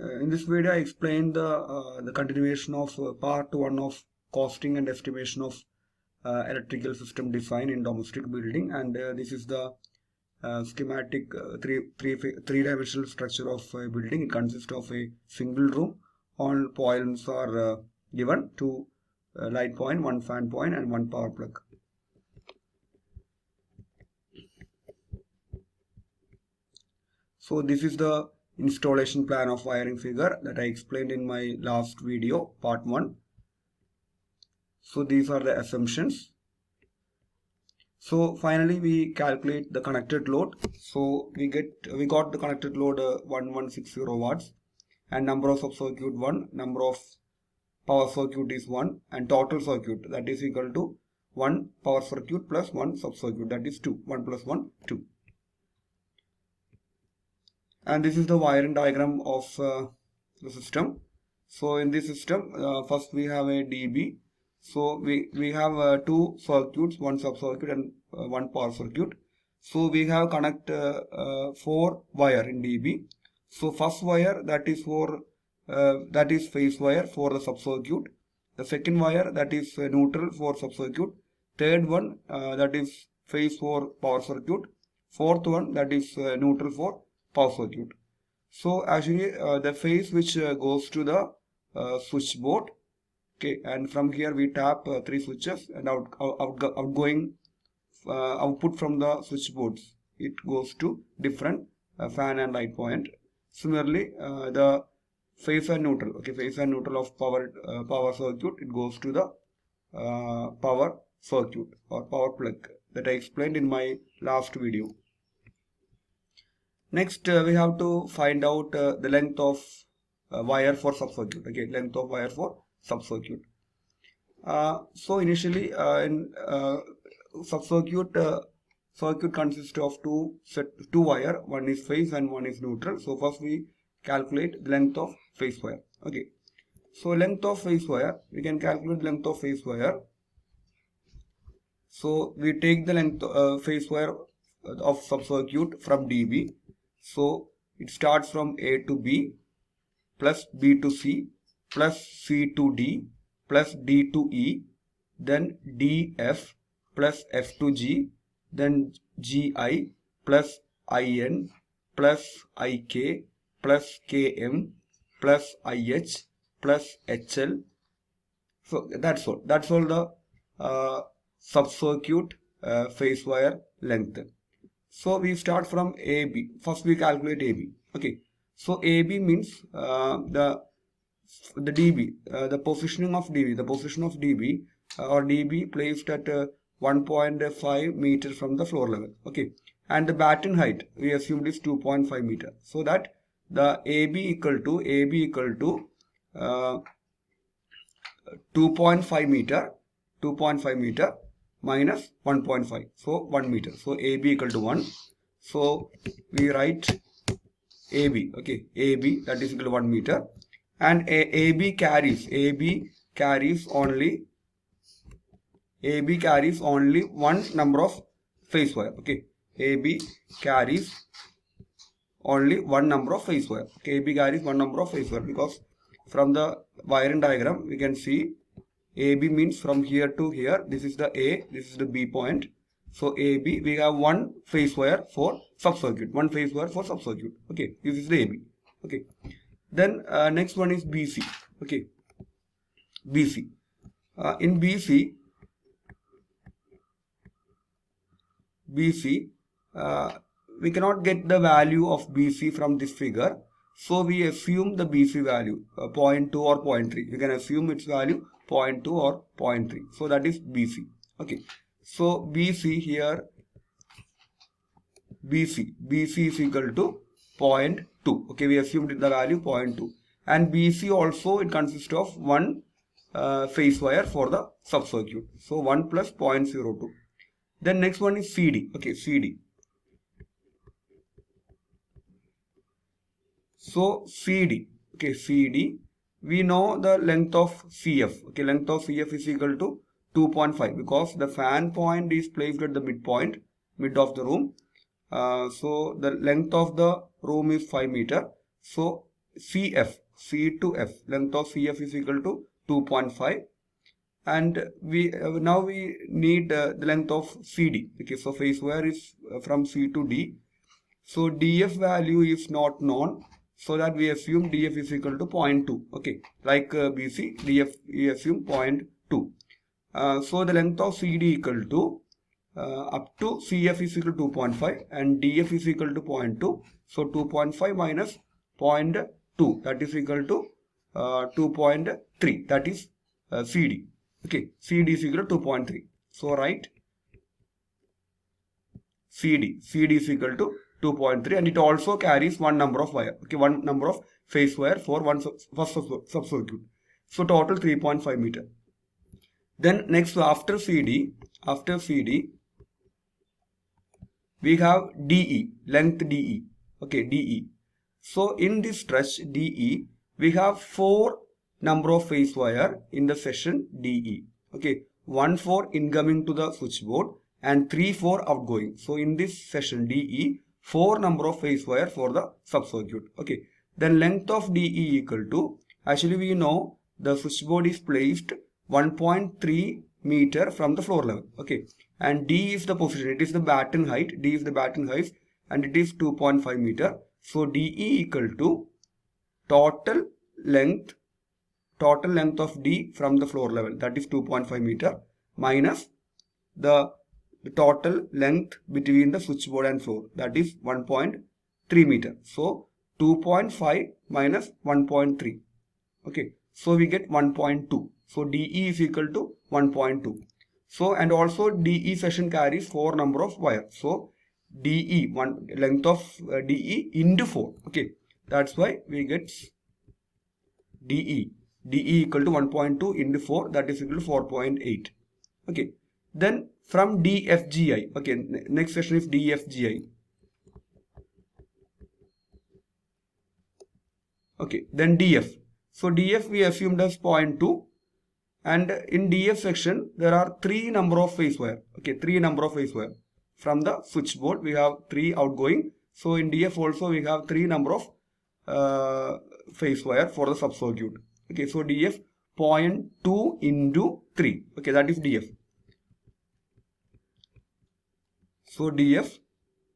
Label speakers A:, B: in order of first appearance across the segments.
A: In this video, I explained the continuation of part 1 of costing and estimation of electrical system design in domestic building, and this is the schematic three-dimensional structure of a building. It consists of a single room. All points are given: two light point, one fan point, and one power plug. So this is the installation plan of wiring figure that I explained in my last video, part 1. So these are the assumptions. So finally we calculate the connected load. So we got the connected load 1160 watts, and number of sub-circuit 1, number of power circuit is 1, and total circuit, that is equal to 1 power circuit plus 1 sub-circuit, that is 2. 1 plus 1, 2. And this is the wiring diagram of the system. So in this system, first we have a DB. So we have two circuits, one sub-circuit and one power circuit. So we have connect 4 wire in DB. So first wire, that is for that is phase wire for the sub-circuit. The second wire, that is neutral for sub-circuit. Third one, that is phase for power circuit. Fourth one, that is neutral for power circuit. So actually the phase which goes to the switchboard, okay, and from here we tap 3 switches, and outgoing output from the switchboards, it goes to different fan and light point. Similarly, the phase and neutral, okay, phase and neutral of power circuit, it goes to the power circuit or power plug that I explained in my last video. Next, we have to find out the length of wire for sub-circuit. Okay, length of wire for sub-circuit. So initially, in sub-circuit, circuit consists of two wire. One is phase and one is neutral. So first we calculate the length of phase wire. Okay. So length of phase wire, we can calculate length of phase wire. So we take the length phase wire of sub-circuit from DB. So it starts from A to B, plus B to C, plus C to D, plus D to E, then DF, plus F to G, then GI, plus IN, plus IK, plus KM, plus IH, plus HL. So that's all. That's all the sub-circuit phase wire length. So we start from AB. First we calculate AB. Okay. So AB means the DB, the positioning of DB, the position of DB or DB placed at 1.5 meter from the floor level. Okay. And the batten height we assumed is 2.5 meter. So that the AB equal to 2.5 meter minus 1.5, so 1 meter. So AB equal to 1. So we write AB, okay, AB, that is equal to 1 meter, and AB carries only one number of phase wire. Okay, AB carries only one number of phase wire. Okay, AB carries one number of phase wire, because from the wiring diagram we can see AB means from here to here. This is the A, this is the B point. So AB, we have one phase wire for sub-circuit, one phase wire for sub-circuit. Okay, this is the AB. Okay, then next one is BC. Okay, BC. In BC, we cannot get the value of BC from this figure. So we assume the BC value 0.2 or 0.3. You can assume its value 0.2 or 0.3. So that is BC. Okay. So BC here, BC is equal to 0.2. Okay, we assumed the value 0.2. And BC also, it consists of one phase wire for the sub-circuit. So 1 plus 0.02. Then next one is CD. Okay, CD. So CD, okay, CD, we know the length of CF. Okay, length of CF is equal to 2.5, because the fan point is placed at the mid of the room. So the length of the room is 5 meter. So CF, C to F, length of CF is equal to 2.5, and now we need the length of CD. Okay, so phase wire is from C to D. So DF value is not known, so that we assume DF is equal to 0.2. Okay, like BC, DF we assume 0.2. So the length of CD equal to up to CF is equal to 2.5 and DF is equal to 0.2. So 2.5 minus 0.2, that is equal to 2.3, that is CD. Okay, CD is equal to 2.3. So write CD is equal to 2.3, and it also carries one number of wire. Okay, one number of phase wire for one first sub-circuit. So total 3.5 meter. Then next, after CD, we have DE, length DE. Okay, DE. So in this stretch DE, we have 4 number of phase wire in the section DE. Okay, 1 for incoming to the switchboard and 3 for outgoing. So in this section DE, 4 number of phase wire for the sub-circuit. Okay, then length of DE equal to, actually we know the switchboard is placed 1.3 meter from the floor level. Okay, and D is the position, it is the batten height, D is the batten height, and it is 2.5 meter. So DE equal to total length of D from the floor level, that is 2.5 meter, minus the total length between the switchboard and floor, that is 1.3 meter. So 2.5 minus 1.3. Okay, so we get 1.2. So DE is equal to 1.2. So, and also DE section carries 4 number of wire. So DE, length of DE into 4. Okay, that's why we get DE equal to 1.2 into 4, that is equal to 4.8. Okay, then from DFGI, okay, next section is DFGI. Okay, then DF. So DF we assumed as 0.2, and in DF section there are 3 number of phase wire. Okay, 3 number of phase wire. From the switchboard we have 3 outgoing. So in DF also we have 3 number of phase wire for the sub-circuit. Okay, so DF 0.2 into 3. Okay, that is DF. So DF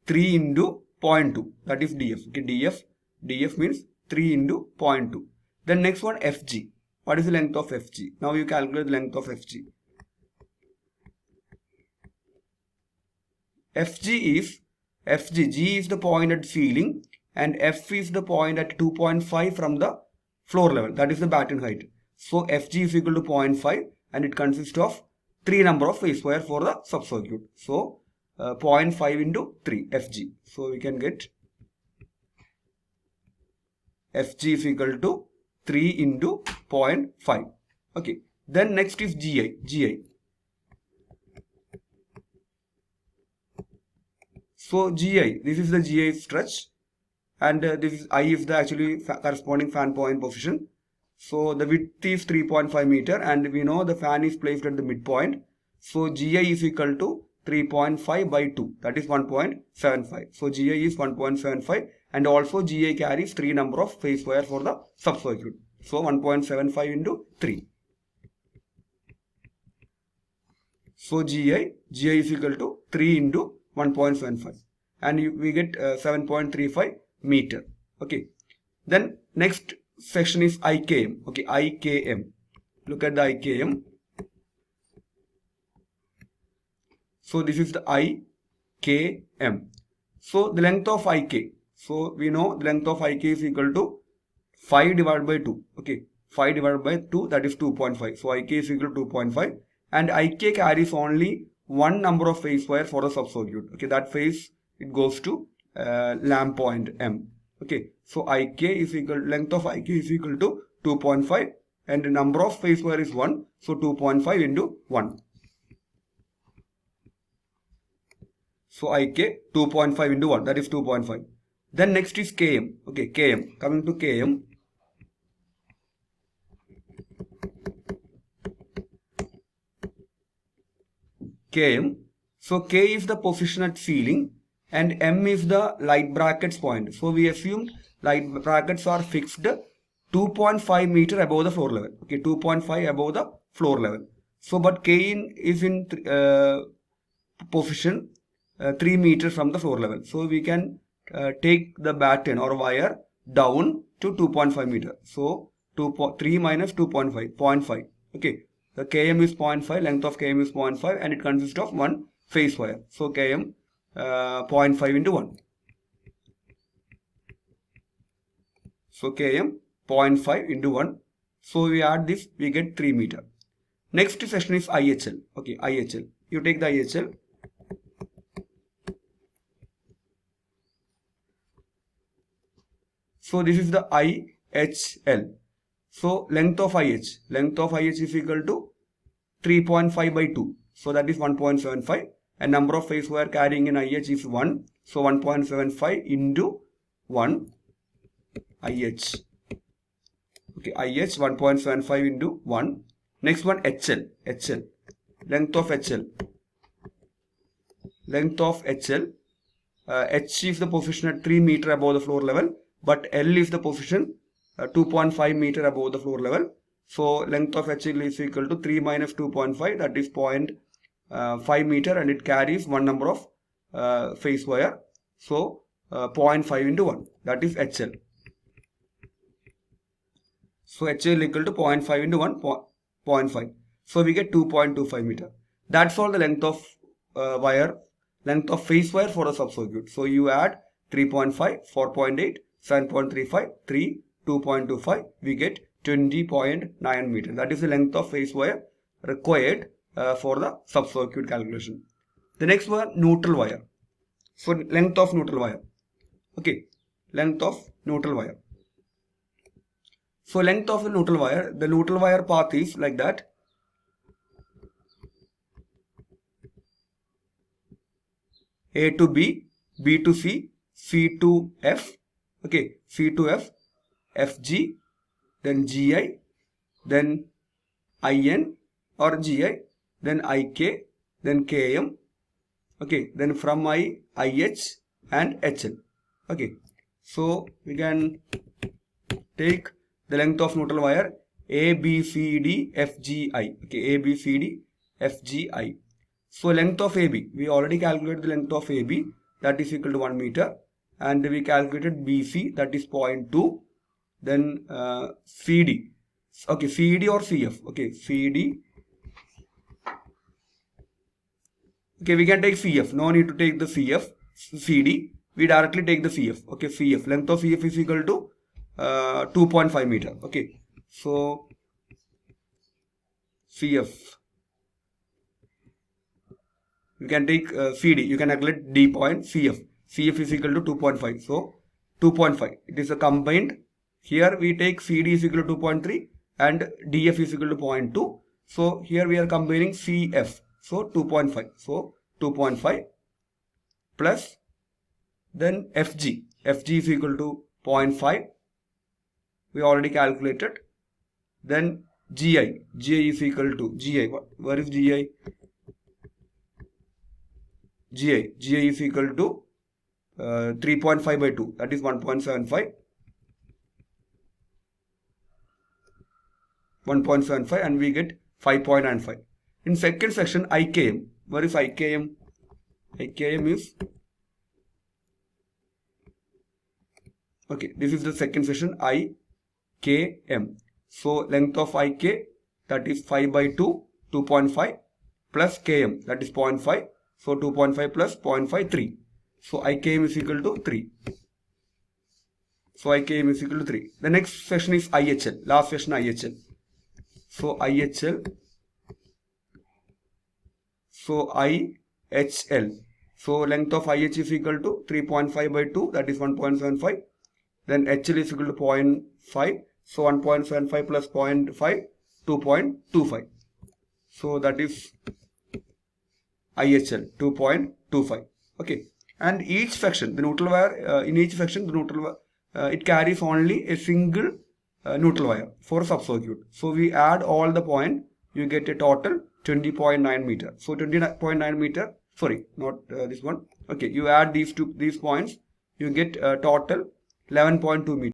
A: 3 into 0.2, that is DF. Okay, DF means 3 into 0.2. Then next one, FG. What is the length of FG? Now you calculate the length of FG. G is the point at ceiling and F is the point at 2.5 from the floor level, that is the batten height. So FG is equal to 0.5 and it consists of 3 number of phase wire for the sub-circuit. So 0.5 into 3, FG. So we can get FG is equal to 3 into 0.5. Okay, then next is GI. So GI, this is the GI stretch, and this is I is the actually corresponding fan point position. So the width is 3.5 meter, and we know the fan is placed at the midpoint. So GI is equal to 3.5 by 2, that is 1.75. So GI is 1.75, and also GI carries 3 number of phase wire for the sub-circuit. So 1.75 into 3. So GI is equal to 3 into 1.75, and we get 7.35 meter. Okay, then next section is IKM. Okay, IKM. Look at the IKM. So this is the IKM. So the length of IK. So we know the length of IK is equal to 5 divided by 2. Okay, 5 divided by 2, that is 2.5. So IK is equal to 2.5, and IK carries only 1 number of phase wire for the sub-circuit. Okay, that phase it goes to lamp point M. Okay, so IK is equal, length of IK is equal to 2.5, and the number of phase wire is 1. So 2.5 into 1. So IK 2.5 into 1, that is 2.5. Then next is KM. Okay, KM. Coming to KM. KM. So K is the position at ceiling and M is the light brackets point. So we assumed light brackets are fixed 2.5 meter above the floor level. Okay, 2.5 above the floor level. So but K in is in position 3 meters from the floor level. So we can take the batten or wire down to 2.5 meter. So 3 minus 2.5, 0.5. Okay, the Km is 0.5, length of Km is 0.5, and it consists of one phase wire. So Km 0.5 into 1. So Km 0.5 into 1. So we add this, we get 3 meter. Next section is IHL. Okay, IHL. You take the IHL. So this is the IHL. So length of IH is equal to 3.5 by 2. So that is 1.75. And number of phase wire carrying in IH is 1. So 1.75 into 1 IH. Okay, IH 1.75 into 1. Next one HL. Length of HL. H is the position at 3 meter above the floor level, but L is the position 2.5 meter above the floor level. So length of HL is equal to 3 minus 2.5, that is 0.5 meter, and it carries one number of phase wire. So 0.5 into 1, that is HL. So HL equal to 0.5 into 1, 0.5. So we get 2.25 meter. That's all the length of length of phase wire for a subcircuit. So you add 3.5, 4.8, 7.35, 3, 2.25, we get 20.9 meter. That is the length of phase wire required for the subcircuit calculation. The next one, neutral wire. So length of neutral wire. Okay, length of neutral wire. So length of the neutral wire path is like that. A to B, B to C, C to F. Okay, C to F, FG, then GI, then IN or GI, then IK, then KM. Okay, then from IH and HL. Okay, so we can take the length of neutral wire A, B, C, D, F, G, I. Okay, A, B, C, D, F, G, I. So length of AB, we already calculated the length of AB, that is equal to 1 meter. And we calculated BC, that is 0.2. Then CD. Okay, CD or CF. Okay, CD. Okay, we can take CF. No need to take the CF. CD. We directly take the CF. Okay, CF. Length of CF is equal to 2.5 meter. Okay, so CF. You can take CD. You can calculate D point CF. CF is equal to 2.5. So 2.5. It is a combined. Here we take CD is equal to 2.3 and DF is equal to 0.2. So here we are combining CF. So 2.5. So 2.5 plus then FG. FG is equal to 0.5. We already calculated. Then GI. GI is equal to GI. Where is GI? GI is equal to 3.5 by 2. That is 1.75. 1.75 and we get 5.95. In second section, IKM. Where is IKM? IKM is, okay, this is the second section, IKM. So length of IK, that is 5 by 2, 2.5 plus KM, that is 0.5. So 2.5 plus 0.5, 3. So IKM is equal to 3. So IKM is equal to 3. The next section is IHL. Last section IHL. So IHL. So IHL. So length of IH is equal to 3.5 by 2. That is 1.75. Then HL is equal to 0.5. So 1.75 plus 0.5, 2.25. So that is IHL 2.25. Okay. And each section, the neutral wire, in each section, the neutral wire, it carries only a single neutral wire for a subcircuit. So we add all the point, you get a total 20.9 meter. So 20.9 meter, sorry, not this one, Okay, you add these points, you get total 11.2 meters.